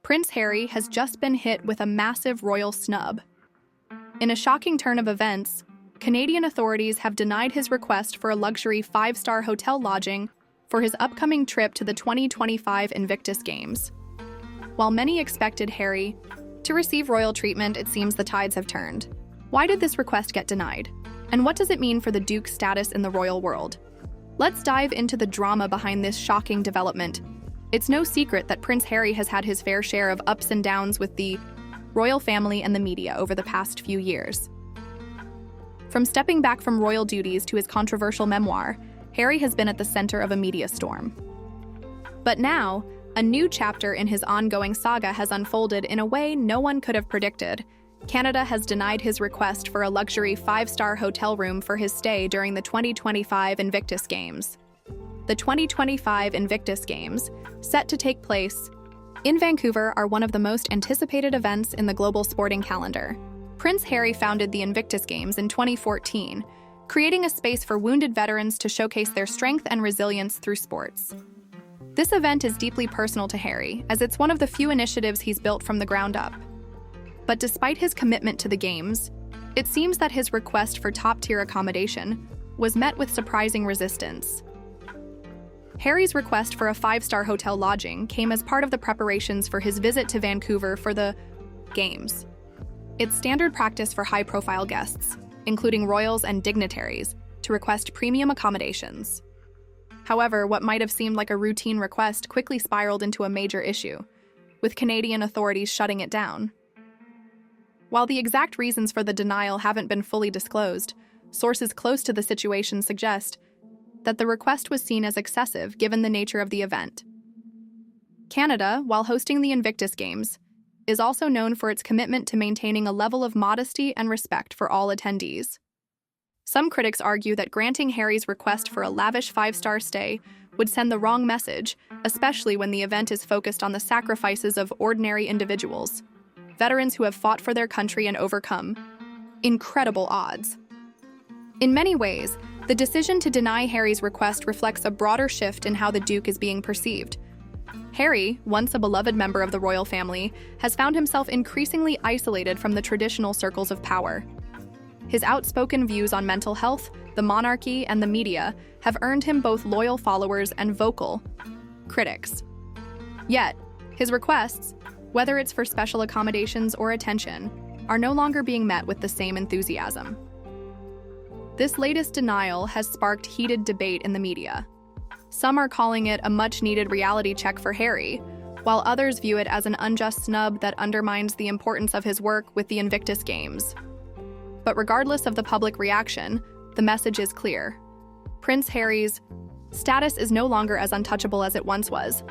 Prince Harry has just been hit with a massive royal snub. In a shocking turn of events, Canadian authorities have denied his request for a luxury 5-star hotel lodging for his upcoming trip to the 2025 Invictus Games. While many expected Harry to receive royal treatment, it seems the tides have turned. Why did this request get denied? And what does it mean for the Duke's status in the royal world? Let's dive into the drama behind this shocking development. It's no secret that Prince Harry has had his fair share of ups and downs with the royal family and the media over the past few years. From stepping back from royal duties to his controversial memoir, Harry has been at the center of a media storm. But now, a new chapter in his ongoing saga has unfolded in a way no one could have predicted. Canada has denied his request for a luxury 5-star hotel room for his stay during the 2025 Invictus Games. The 2025 Invictus Games, set to take place in Vancouver, are one of the most anticipated events in the global sporting calendar. Prince Harry founded the Invictus Games in 2014, creating a space for wounded veterans to showcase their strength and resilience through sports. This event is deeply personal to Harry, as it's one of the few initiatives he's built from the ground up. But despite his commitment to the Games, it seems that his request for top-tier accommodation was met with surprising resistance. Harry's request for a 5-star hotel lodging came as part of the preparations for his visit to Vancouver for the Games. It's standard practice for high-profile guests, including royals and dignitaries, to request premium accommodations. However, what might have seemed like a routine request quickly spiraled into a major issue, with Canadian authorities shutting it down. While the exact reasons for the denial haven't been fully disclosed, sources close to the situation suggest that the request was seen as excessive given the nature of the event. Canada, while hosting the Invictus Games, is also known for its commitment to maintaining a level of modesty and respect for all attendees. Some critics argue that granting Harry's request for a lavish 5-star stay would send the wrong message, especially when the event is focused on the sacrifices of ordinary individuals, veterans who have fought for their country and overcome incredible odds. In many ways, the decision to deny Harry's request reflects a broader shift in how the Duke is being perceived. Harry, once a beloved member of the royal family, has found himself increasingly isolated from the traditional circles of power. His outspoken views on mental health, the monarchy, and the media have earned him both loyal followers and vocal critics. Yet, his requests, whether it's for special accommodations or attention, are no longer being met with the same enthusiasm. This latest denial has sparked heated debate in the media. Some are calling it a much-needed reality check for Harry, while others view it as an unjust snub that undermines the importance of his work with the Invictus Games. But regardless of the public reaction, the message is clear. Prince Harry's status is no longer as untouchable as it once was.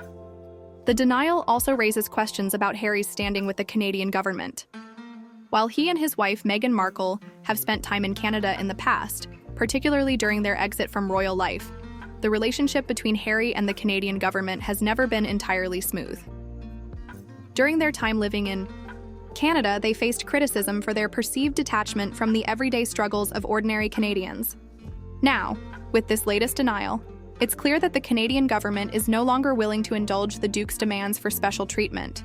The denial also raises questions about Harry's standing with the Canadian government. While he and his wife Meghan Markle have spent time in Canada in the past, particularly during their exit from royal life, the relationship between Harry and the Canadian government has never been entirely smooth. During their time living in Canada, they faced criticism for their perceived detachment from the everyday struggles of ordinary Canadians. Now, with this latest denial, it's clear that the Canadian government is no longer willing to indulge the Duke's demands for special treatment.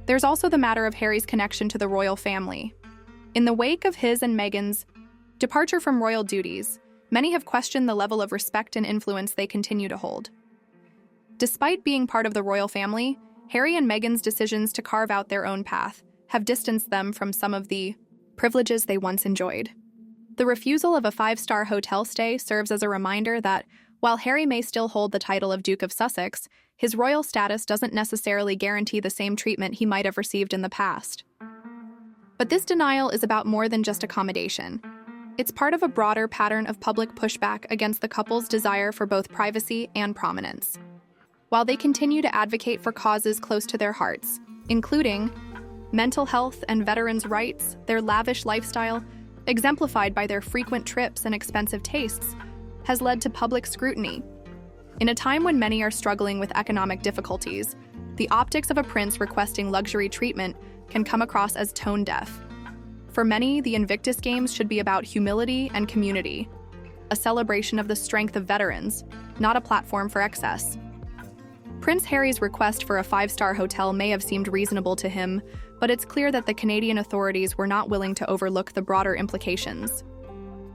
There's also the matter of Harry's connection to the royal family. In the wake of his and Meghan's departure from royal duties, many have questioned the level of respect and influence they continue to hold. Despite being part of the royal family, Harry and Meghan's decisions to carve out their own path have distanced them from some of the privileges they once enjoyed. The refusal of a 5-star hotel stay serves as a reminder that, while Harry may still hold the title of Duke of Sussex, his royal status doesn't necessarily guarantee the same treatment he might have received in the past. But this denial is about more than just accommodation. It's part of a broader pattern of public pushback against the couple's desire for both privacy and prominence. While they continue to advocate for causes close to their hearts, including mental health and veterans' rights, their lavish lifestyle, exemplified by their frequent trips and expensive tastes, has led to public scrutiny. In a time when many are struggling with economic difficulties, the optics of a prince requesting luxury treatment can come across as tone-deaf. For many, the Invictus Games should be about humility and community, a celebration of the strength of veterans, not a platform for excess. Prince Harry's request for a five-star hotel may have seemed reasonable to him, but it's clear that the Canadian authorities were not willing to overlook the broader implications.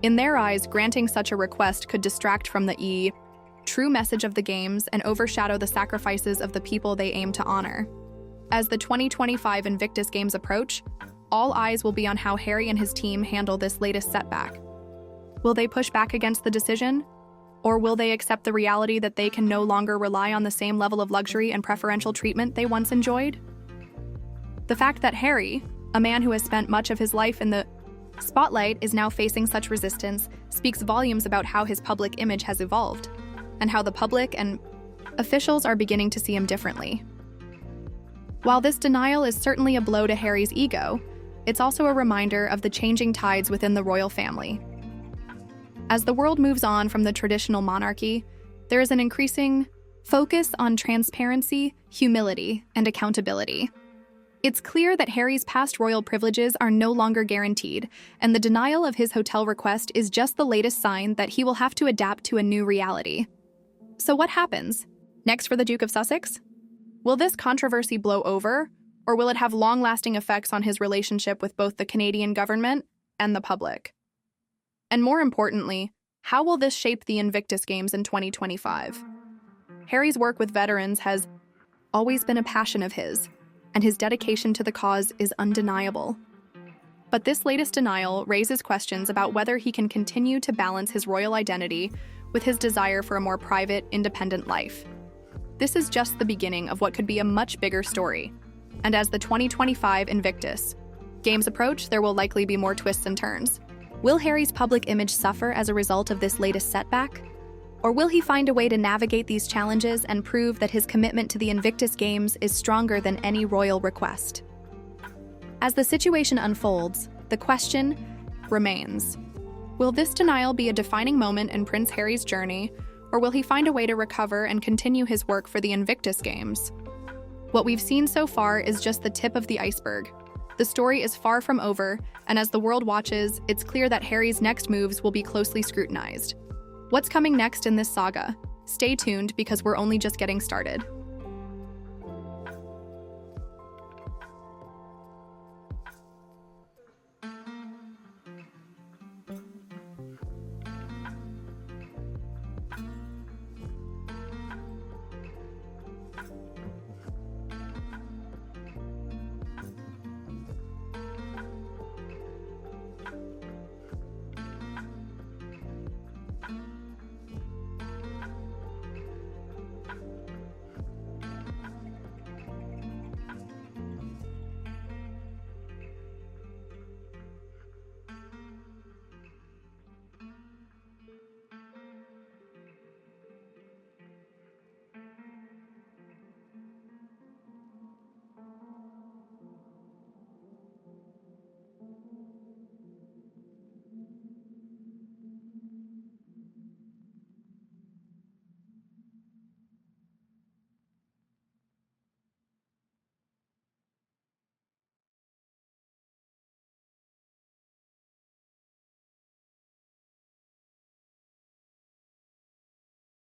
In their eyes, granting such a request could distract from the true message of the games and overshadow the sacrifices of the people they aim to honor. As the 2025 Invictus Games approach, all eyes will be on how Harry and his team handle this latest setback. Will they push back against the decision? Or will they accept the reality that they can no longer rely on the same level of luxury and preferential treatment they once enjoyed? The fact that Harry, a man who has spent much of his life in the spotlight, is now facing such resistance speaks volumes about how his public image has evolved, and how the public and officials are beginning to see him differently. While this denial is certainly a blow to Harry's ego, it's also a reminder of the changing tides within the royal family. As the world moves on from the traditional monarchy, there is an increasing focus on transparency, humility, and accountability. It's clear that Harry's past royal privileges are no longer guaranteed, and the denial of his hotel request is just the latest sign that he will have to adapt to a new reality. So what happens next for the Duke of Sussex? Will this controversy blow over, or will it have long-lasting effects on his relationship with both the Canadian government and the public? And more importantly, how will this shape the Invictus Games in 2025? Harry's work with veterans has always been a passion of his, and his dedication to the cause is undeniable. But this latest denial raises questions about whether he can continue to balance his royal identity with his desire for a more private, independent life. This is just the beginning of what could be a much bigger story. And as the 2025 Invictus Games approach, there will likely be more twists and turns. Will Harry's public image suffer as a result of this latest setback? Or will he find a way to navigate these challenges and prove that his commitment to the Invictus Games is stronger than any royal request? As the situation unfolds, the question remains: will this denial be a defining moment in Prince Harry's journey, or will he find a way to recover and continue his work for the Invictus Games? What we've seen so far is just the tip of the iceberg. The story is far from over, and as the world watches, it's clear that Harry's next moves will be closely scrutinized. What's coming next in this saga? Stay tuned, because we're only just getting started.